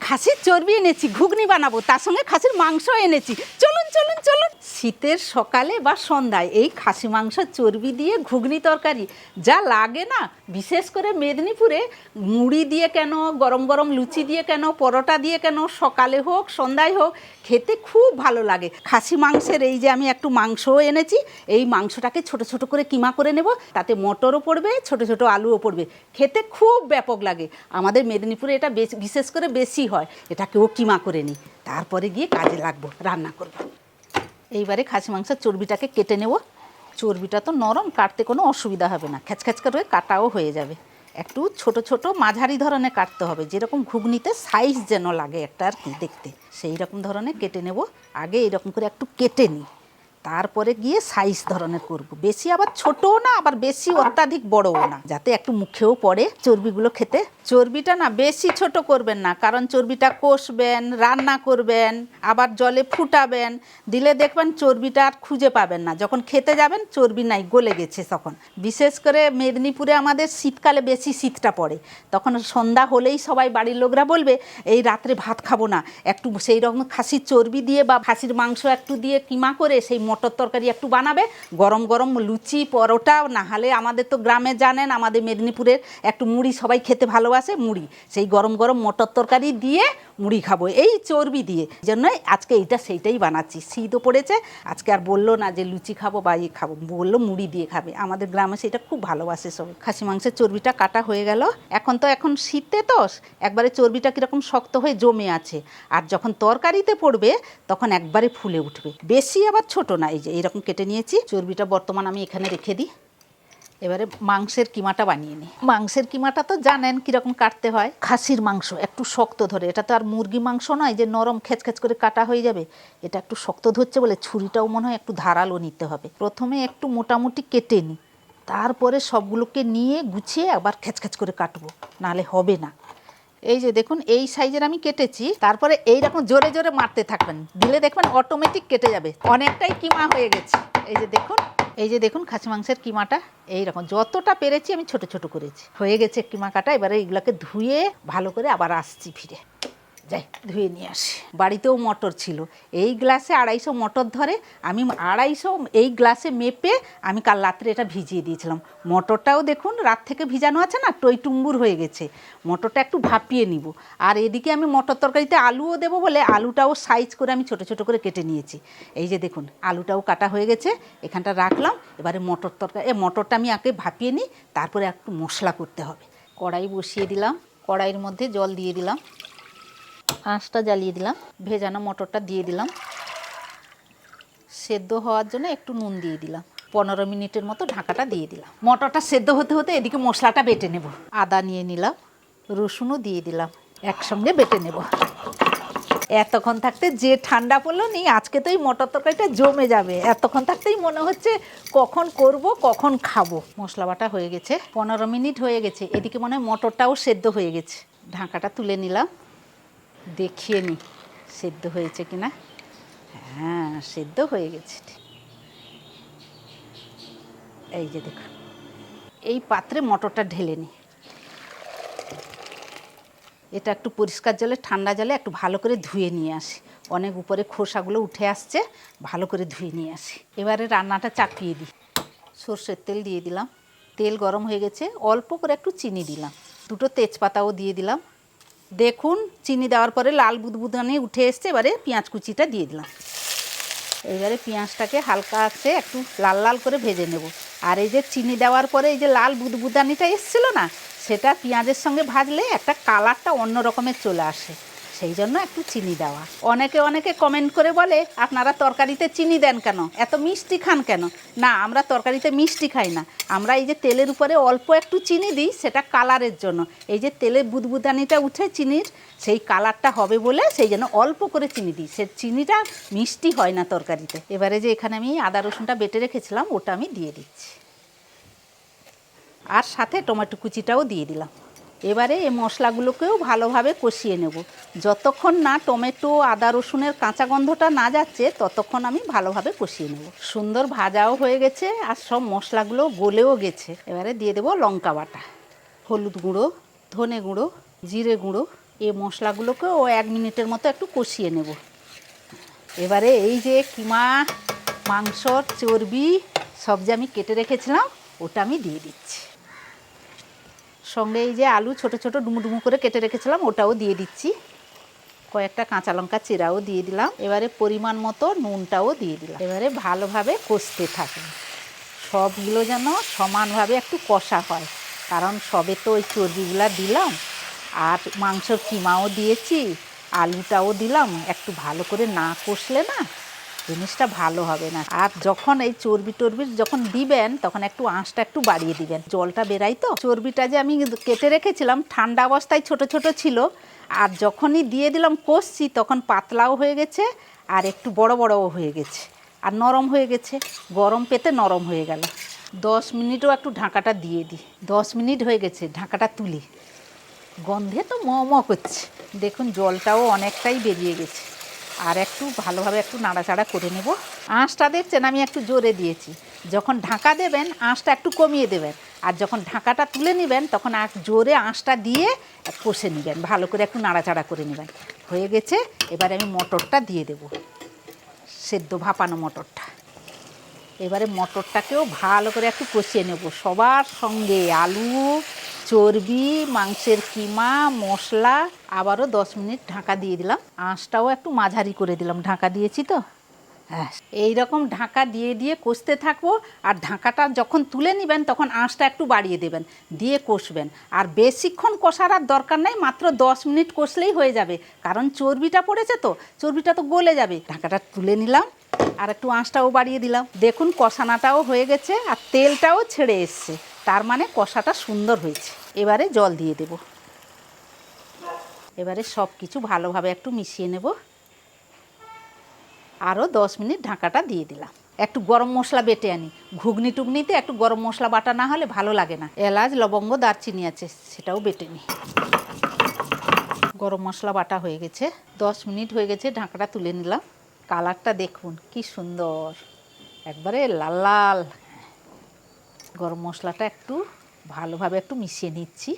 খাসির চর্বি এনেছি, ঘুগনি বানাবো, তার সঙ্গে খাসির মাংস এনেছি। চলুন চলুন চলুন। শীতের সকালে বা সন্ধ্যায় এই খাসি মাংস চর্বি দিয়ে ঘুগনি তরকারি যা লাগে না, বিশেষ করে মেদিনীপুরে মুড়ি দিয়ে কেন, গরম গরম লুচি দিয়ে কেন, পরোটা দিয়ে কেন, সকালে হোক সন্ধ্যায় হোক, খেতে খুব ভালো লাগে। খাসি মাংসের এই যে আমি একটু মাংসও এনেছি, এই মাংসটাকে ছোট ছোট করে কিমা করে নেব, তাতে মটরও পড়বে, ছোট ছোট আলুও পড়বে, খেতে খুব ব্যাপক লাগে। আমাদের মেদিনীপুরে এটা বিশেষ করে বেশি হয়। এটাকেও কিমা করে নিই, তারপরে গিয়ে কাজে লাগবো, রান্না করব। এইবারে খাসি মাংসের চর্বিটাকে কেটে নেব। চর্বিটা তো নরম, কাটতে কোনো অসুবিধা হবে না, খ্যাচখ্যাচ করে কাটাও হয়ে যাবে। একটু ছোট ছোট মাঝারি ধরনের কাটতে হবে, যেরকম ঘুগনিতে সাইজ যেন লাগে একটা আর কি দেখতে, সেই রকম ধরনের কেটে নেব। আগে এইরকম করে একটু কেটে নিই, তারপরে গিয়ে সাইজ ধরনের করব। বেশি আবার ছোটও না, আবার বেশি অত্যাধিক বড়ও না, যাতে একটু মুখেও পড়ে চর্বিগুলো খেতে। চর্বিটা না বেশি ছোট করবেন না, কারণ চর্বিটা কষবেন, রান্না করবেন, আবার জলে ফুটাবেন, দিলে দেখবেন চর্বিটা আর খুঁজে পাবেন না। যখন খেতে যাবেন চর্বি নাই, গলে গেছে তখন। বিশেষ করে মেদিনীপুরে আমাদের শীতকালে বেশি শীতটা পড়ে, তখন সন্ধ্যা হলেই সবাই বাড়ির লোকরা বলবে এই রাত্রে ভাত খাবো না, একটু সেই রকম খাসির চর্বি দিয়ে বা খাসির মাংস একটু দিয়ে কিমা করে সেই মটর তরকারি একটু বানাবে, গরম গরম লুচি পরোটা, না হলে আমাদের তো গ্রামে জানেন আমাদের মেদিনীপুরের একটু মুড়ি সবাই খেতে ভালোবাসে, মুড়ি, সেই গরম গরম মটর তরকারি দিয়ে মুড়ি খাবো এই চর্বি দিয়ে। জন্যই আজকে এইটা সেইটাই বানাচ্ছি। শীতও পড়েছে, আজকে আর বললো না যে লুচি খাবো বা ইয়ে খাবো, বললো মুড়ি দিয়ে খাবে। আমাদের গ্রামে সেটা খুব ভালোবাসে সবাই। খাসি মাংসের চর্বিটা কাটা হয়ে গেল। এখন শীতে তো একবারে চর্বিটা কীরকম শক্ত হয়ে জমে আছে, আর যখন তরকারিতে পড়বে তখন একবারে ফুলে উঠবে, বেশি আবার ছোট না। এই যে এইরকম কেটে নিয়েছি। চর্বিটা বর্তমান আমি এখানে রেখে দিই। এবারে মাংসের কিমাটা বানিয়ে নিই। মাংসের কিমাটা তো জানেন কীরকম কাটতে হয়। খাসির মাংস একটু শক্ত ধরে, এটা তো আর মুরগি মাংস নয় যে নরম খেচখেচ করে কাটা হয়ে যাবে, এটা একটু শক্ত ধরছে বলে ছুরিটাও মনে হয় একটু ধারালো নিতে হবে। প্রথমে একটু মোটামুটি কেটে নিই, তারপরে সবগুলোকে নিয়ে গুছিয়ে আবার খেচখেচ করে কাটবো, নাহলে হবে না। এই যে দেখুন এই সাইজের আমি কেটেছি, তারপরে এইরকম জোরে জোরে মারতে থাকবেন, দিলে দেখবেন অটোমেটিক কেটে যাবে। অনেকটাই কিমা হয়ে গেছে। এই যে দেখুন খাসি মাংসের কিমাটা এইরকম যতটা পেরেছি আমি ছোট ছোট করেছি, হয়ে গেছে কিমা কাটা। এবারে এইগুলোকে ধুয়ে ভালো করে আবার আসছি ফিরে, যাই ধুয়ে নিয়ে আসি। বাড়িতেও মটর ছিল, এই গ্লাসে 250 মটর ধরে, আমি 250 এই গ্লাসে মেপে আমি কাল রাত্রে এটা ভিজিয়ে দিয়েছিলাম। মটরটাও দেখুন রাত থেকে ভিজানো আছে না, টইটুম্বুর হয়ে গেছে। মটরটা একটু ভাপিয়ে নিব। আর এদিকে আমি মটর তরকারিতে আলুও দেবো বলে আলুটাও সাইজ করে আমি ছোট ছোট করে কেটে নিয়েছি। এই যে দেখুন আলুটাও কাটা হয়ে গেছে, এখানটা রাখলাম। এবারে মটরটা আমি আগে ভাপিয়ে নিই, তারপরে একটু মশলা করতে হবে। কড়াই বসিয়ে দিলাম, কড়াইয়ের মধ্যে জল দিয়ে দিলাম, আঁচটা জ্বালিয়ে দিলাম, ভেজানো মটরটা দিয়ে দিলাম, সেদ্ধ হওয়ার জন্য একটু নুন দিয়ে দিলাম, 15 মিনিটের মতো ঢাকাটা দিয়ে দিলাম। মটরটা সেদ্ধ হতে হতে এদিকে মশলাটা বেটে নেব। আদা নিয়ে নিলাম, রসুনও দিয়ে দিলাম, একসঙ্গে বেটে নেব। এতক্ষণ থাকতে যে ঠান্ডা পড়লো নি, আজকে তো এই মটর তরকারিটা জমে যাবে। এতক্ষণ থাকতেই মনে হচ্ছে কখন করব কখন খাবো। মশলা বাটা হয়ে গেছে, 15 মিনিট হয়ে গেছে। এদিকে মনে হয় মটরটাও সেদ্ধ হয়ে গেছে। ঢাকাটা তুলে নিলাম, দেখিয়ে নিই সেদ্ধ হয়েছে কিনা। হ্যাঁ, সেদ্ধ হয়ে গেছে। এই যে দেখুন, এই পাত্রে মটরটা ঢেলে নিই। এটা একটু পরিষ্কার জলে, ঠান্ডা জলে একটু ভালো করে ধুয়ে নিয়ে আসি। অনেক উপরে খোসাগুলো উঠে আসছে, ভালো করে ধুয়ে নিয়ে আসি। এবারে রান্নাটা চাপিয়ে দিই। সর্ষের তেল দিয়ে দিলাম, তেল গরম হয়ে গেছে। অল্প করে একটু চিনি দিলাম, 2টো তেজপাতাও দিয়ে দিলাম। দেখুন চিনি দেওয়ার পরে লাল বুদবুদানি উঠে এসছে। এবারে পেঁয়াজ কুচিটা দিয়ে দিলাম। এবারে পেঁয়াজটাকে হালকা আছে একটু লাল লাল করে ভেজে নেব। আর এই যে চিনি দেওয়ার পরে এই যে লাল বুদবুদানিটা এসেছিলো না, সেটা পেঁয়াজের সঙ্গে ভাজলে একটা কালারটা অন্য রকমের চলে আসে, সেই জন্য একটু চিনি দেওয়া। অনেকে কমেন্ট করে বলে আপনারা তরকারিতে চিনি দেন কেন, এত মিষ্টি খান কেন? না, আমরা তরকারিতে মিষ্টি খাই না, আমরা এই যে তেলের উপরে অল্প একটু চিনি দিই, সেটা কালারের জন্য। এই যে তেলের বুদবুদানিটা উঠে চিনির, সেই কালারটা হবে বলে সেই জন্য অল্প করে চিনি দিই। সে চিনিটা মিষ্টি হয় না তরকারিতে। এবারে যে এখানে আমি আদা রসুনটা বেটে রেখেছিলাম, ওটা আমি দিয়ে দিচ্ছি, আর সাথে টমেটো কুচিটাও দিয়ে দিলাম। এবারে এই মশলাগুলোকেও ভালোভাবে কষিয়ে নেব। যতক্ষণ না টমেটো আদা রসুনের কাঁচা গন্ধটা না যাচ্ছে, ততক্ষণ আমি ভালোভাবে কষিয়ে নেব। সুন্দর ভাজাও হয়ে গেছে, আর সব মশলাগুলো গলেও গেছে। এবারে দিয়ে দেবো লঙ্কা বাটা, হলুদ গুঁড়ো, ধনে গুঁড়ো, জিরে গুঁড়ো, এই মশলাগুলোকেও 1 মিনিটের মতো একটু কষিয়ে নেব। এবারে এই যে কিমা মাংসর চর্বি সব যে আমি কেটে রেখেছিলাম ওটা আমি দিয়ে দিচ্ছি। সঙ্গে এই যে আলু ছোট ছোট ডুমু ডুমু করে কেটে রেখেছিলাম ওটাও দিয়ে দিচ্ছি। কয়েকটা কাঁচা লঙ্কা চেরাও দিয়ে দিলাম। এবারে পরিমাণ মতো নুনটাও দিয়ে দিলাম। এবারে ভালোভাবে কষতে থাকবে, সবগুলো যেন সমানভাবে একটু কষা হয়, কারণ সবে তো ওই চর্বিগুলা দিলাম আর মাংসর কিমাও দিয়েছি, আলুটাও দিলাম। একটু ভালো করে না কষলে না জিনিসটা ভালো হবে না। আর যখন এই চর্বি টর্বির যখন দিবেন তখন একটু আঁচটা একটু বাড়িয়ে দিবেন, জলটা বেরাই তো। চর্বিটা যে আমি কেটে রেখেছিলাম ঠান্ডা অবস্থায় ছোট ছোট ছিল, আর যখনই দিয়ে দিলাম কষছি তখন পাতলাও হয়ে গেছে আর একটু বড় বড়ও হয়ে গেছে আর নরম হয়ে গেছে। গরম পেতে নরম হয়ে গেল। 10 মিনিটও একটু ঢাকাটা দিয়ে দিই। 10 মিনিট হয়ে গেছে, ঢাকাটা তুলি। গন্ধে তো ম করছে, দেখুন জলটাও অনেকটাই বেরিয়ে গেছে। আর একটু ভালোভাবে একটু নাড়াচাড়া করে নেব। আঁচটা দেখছেন আমি একটু জোরে দিয়েছি, যখন ঢাকা দেবেন আঁচটা একটু কমিয়ে দেবেন, আর যখন ঢাকাটা তুলে নেবেন তখন আর জোরে আঁচটা দিয়ে কষে নেবেন, ভালো করে একটু নাড়াচাড়া করে নেবেন। হয়ে গেছে, এবারে আমি মটরটা দিয়ে দেব, সেদ্ধ ভাপানো মটরটা। এবারে মটরটাকেও ভালো করে একটু কষিয়ে নেব সবার সঙ্গে, আলু, চর্বি, মাংসের কিমা, মশলা। আবারও 10 মিনিট ঢাকা দিয়ে দিলাম। আঁচটাও একটু মাঝারি করে দিলাম, ঢাকা দিয়েছি তো। হ্যাঁ, এইরকম ঢাকা দিয়ে দিয়ে কষতে থাকবো। আর ঢাকাটা যখন তুলে নেবেন তখন আঁচটা একটু বাড়িয়ে দেবেন, দিয়ে কষবেন। আর বেশিক্ষণ কষার আর দরকার নেই, মাত্র 10 মিনিট কষলেই হয়ে যাবে, কারণ চর্বিটা পড়েছে তো, চর্বিটা তো গলে যাবে। ঢাকাটা তুলে নিলাম আর একটু আঁচটাও বাড়িয়ে দিলাম। দেখুন কষানাটাও হয়ে গেছে আর তেলটাও ছেড়ে এসছে, তার মানে কষাটা সুন্দর হয়েছে। এবারে জল দিয়ে দেব। এবারে সব কিছু ভালোভাবে একটু মিশিয়ে নেব। আরও 10 মিনিট ঢাকাটা দিয়ে দিলাম। একটু গরম মশলা বেটে আনি, ঘুগনি টুগনিতে একটু গরম মশলা বাটা না হলে ভালো লাগে না। এলাচ, লবঙ্গ, দারচিনি আছে, সেটাও বেটে নিই। গরম মশলা বাটা হয়ে গেছে। 10 মিনিট হয়ে গেছে, ঢাকাটা তুলে নিলাম। কালারটা দেখুন কি সুন্দর, একবারে লাল লাল। গরম মশলাটা একটু ভালোভাবে একটু মিশিয়ে নিচ্ছি।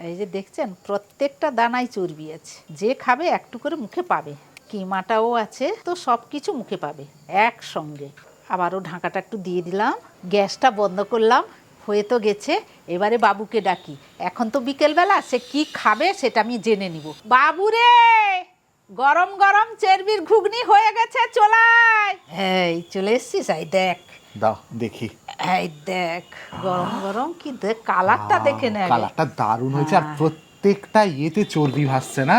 এই যে দেখছেন প্রত্যেকটা দানায় চর্বি আছে, যে খাবে একটু করে মুখে পাবে। কিমাটাও আছে, তো সব কিছু মুখে পাবে একসঙ্গে। আবারও ঢাকাটা একটু দিয়ে দিলাম, গ্যাসটা বন্ধ করলাম। হয়ে তো গেছে, এবারে বাবুকে ডাকি। এখন তো বিকেলবেলা, সে কি খাবে সেটা আমি জেনে নিব। বাবু রে, গরম গরম চর্বির ঘুগনি হয়ে গেছে, চলাই। এই চলে এসছিস, এই দেখ। দাও দেখি। এই দেখ গরম গরম, কি দেখ কালারটা দেখে নে। কালারটা দারুণ হয়েছে, আর প্রত্যেকটা ইয়েতে চর্বি ভাসছে না,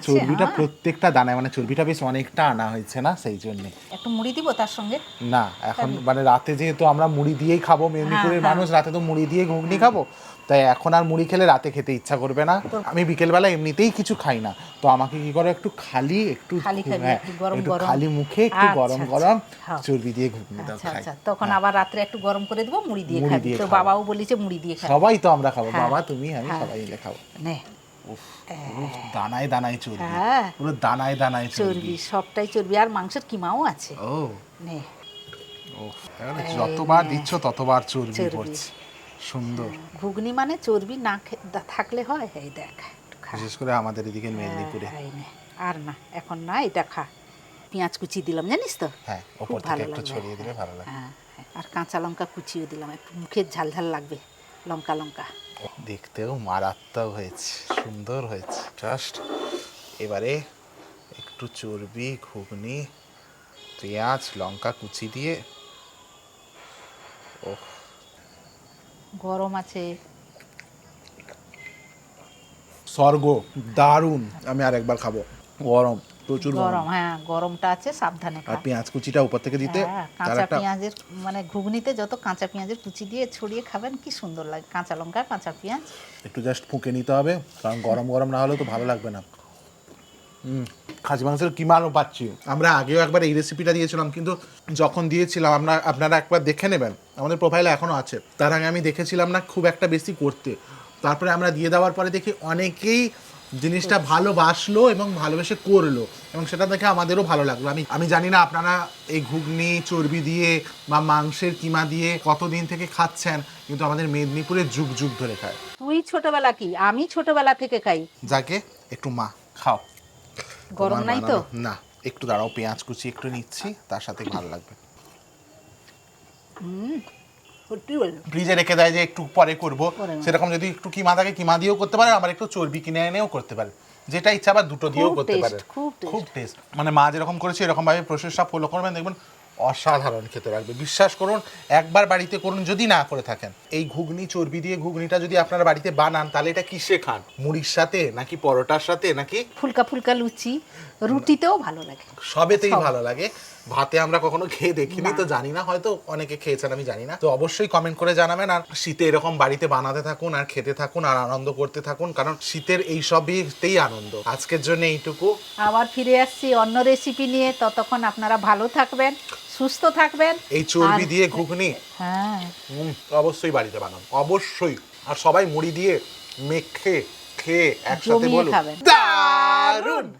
চর্বিটা প্রত্যেকটা দানায়, মানে চর্বিটা বেশ অনেকটা আনা হয়েছে না, সেই জন্য। একটু মুড়ি দিব তার সঙ্গে। না এখন মানে রাতে যেহেতু আমরা মুড়ি দিয়েই খাবো, মেদিনীপুরের মানুষ রাতে তো মুড়ি দিয়ে ঘুগনি খাবো, তাই এখন আর মুড়ি খেলে রাতে খেতে ইচ্ছা করবে না। আমি বিকেলবেলা এমনিতেই কিছু খাই না, তো আমাকে কি করে একটু খালি একটু খালি মুখে একটু গরম গরম চর্বি দিয়ে ঘুগনি দাও খাই। তখন আবার রাত্রে একটু গরম করে দেবো, মুড়ি দিয়ে খাবি। তো বাবাও বলেছে মুড়ি দিয়ে খাবো। সবাই তো আমরা খাবো, বাবা তুমি আমি সবাই মিলে খাবো। নে দানায় দানায় চর্বি, পুরো দানায় দানায় চর্বি, সবটাই চর্বি। আর মাংসের কিমাও আছে। ও নে, যতবার দিচ্ছ ততবার চর্বি পড়ছে। সুন্দর। ঘুগনি মানে চর্বি না থাকলে হয়। এই দেখ, বিশেষ করে আমাদের এদিকে মেদিনীপুরে। আর না এখন না, এটা খা। পেঁয়াজ কুচি দিলাম জানিস তো। হ্যাঁ, উপর থেকে একটু ছড়িয়ে দিলে ভালো লাগে। হ্যাঁ, আর কাঁচা লঙ্কা কুচিও দিলাম, একটু মুখের ঝাল ঝাল লাগবে লঙ্কা লঙ্কা। দেখতেও মারাত্মক হয়েছে, সুন্দর হয়েছে জাস্ট। এবারে একটু চর্বি, ঘুগনি, পেঁয়াজ, লঙ্কা কুচি দিয়ে। ওহ, গরম আছে, স্বর্গ, দারুণ। আমি আর একবার খাবো। গরম, প্রচুর গরম। হ্যাঁ, গরমটা আছে, সাবধানে খা। আর পেঁয়াজ কুচিটা উপর থেকে দিতে, কাঁচা পেঁয়াজের মানে ঘুগনিতে যত কাঁচা পেঁয়াজের কুচি দিয়ে ছড়িয়ে খাবেন কি সুন্দর লাগে। কাঁচা লঙ্কা, কাঁচা পেঁয়াজ একটু জাস্ট ফুঁকে নিতে হবে, কারণ গরম গরম না হলে তো ভালো লাগবে না। খাসি মাংসের কিমাও পাচ্ছি। আমরা আগেও একবার এই রেসিপিটা দিয়েছিলাম, কিন্তু যখন দিয়েছিলাম আপনারা একবার দেখে নেবেন, আমাদের প্রোফাইলে এখনও আছে। তার আগে আমি দেখেছিলাম না খুব একটা বেশি করতে, তারপরে আমরা দিয়ে দেওয়ার পরে দেখি অনেকেই জিনিসটা ভালোবাসলো এবং ভালোবেসে করলো, এবং সেটা দেখে আমাদেরও ভালো লাগলো। আমি জানি না আপনারা এই ঘুগনি চর্বি দিয়ে বা মাংসের কিমা দিয়ে কতদিন থেকে খাচ্ছেন, কিন্তু আমাদের মেদিনীপুরে যুগ যুগ ধরে খায়। তুই ছোটবেলা কি, আমি ছোটবেলা থেকে খাই। যাকে একটু মা খাও। গরম তোমার নাই তো? বানানো- না, একটু দাঁড়াও, পেঁয়াজ কুচি একটু নিচ্ছি, তার সাথে ভালো লাগবে। সত্যি বলো? ফ্রিজে রেখে দেয় যে একটু পরে করব, পরে না। সেরকম যদি একটু কিমা থাকে কিমা দিয়েও করতে পারে, আবার একটু চর্বি কিনে এনেও করতে পারে, যেটা ইচ্ছা, আবার দুটো দিয়েও খুব করতে taste, পারে। খুব taste। খুব টেস্ট, মানে মা যেরকম করেছে এরকম ভাবে প্রসেসটা ফলো করবেন, দেখবেন অসাধারণ খেতে লাগবে। বিশ্বাস করুন, একবার বাড়িতে করুন যদি না করে থাকেন। এই ঘুগনি, চর্বি দিয়ে ঘুগনিটা যদি আপনারা বাড়িতে বানান, তাহলে এটা কিসে খান? মুড়ির সাথে নাকি পরোটার সাথে নাকি ফুলকা ফুলকা লুচি, রুটিতেও ভালো লাগে। সবেতেই সব। ভালো লাগে। ভাতে আমরা কখনো খেয়ে দেখিনি, তো জানি না, হয়তো অনেকে খেয়েছেন, আমি জানি না। তো অবশ্যই কমেন্ট করে জানাবেন। আর শীতে এরকম বাড়িতে বানাতে থাকুন আর খেতে থাকুন আর আনন্দ করতে থাকুন, কারণ শীতের এই সবইতেই আনন্দ। আজকের জন্য এইটুকু। আবার ফিরে আসছি অন্য রেসিপি নিয়ে, ততক্ষণ আপনারা ভালো থাকবেন, সুস্থ থাকবেন। এই চর্বি আর- দিয়ে ঘুগনি হ্যাঁ, অবশ্যই বাড়িতে বানান, অবশ্যই। আর সবাই মুড়ি দিয়ে মেখে খেয়ে একসাথে জমিয়ে বলুন খাবেন। দারুণ।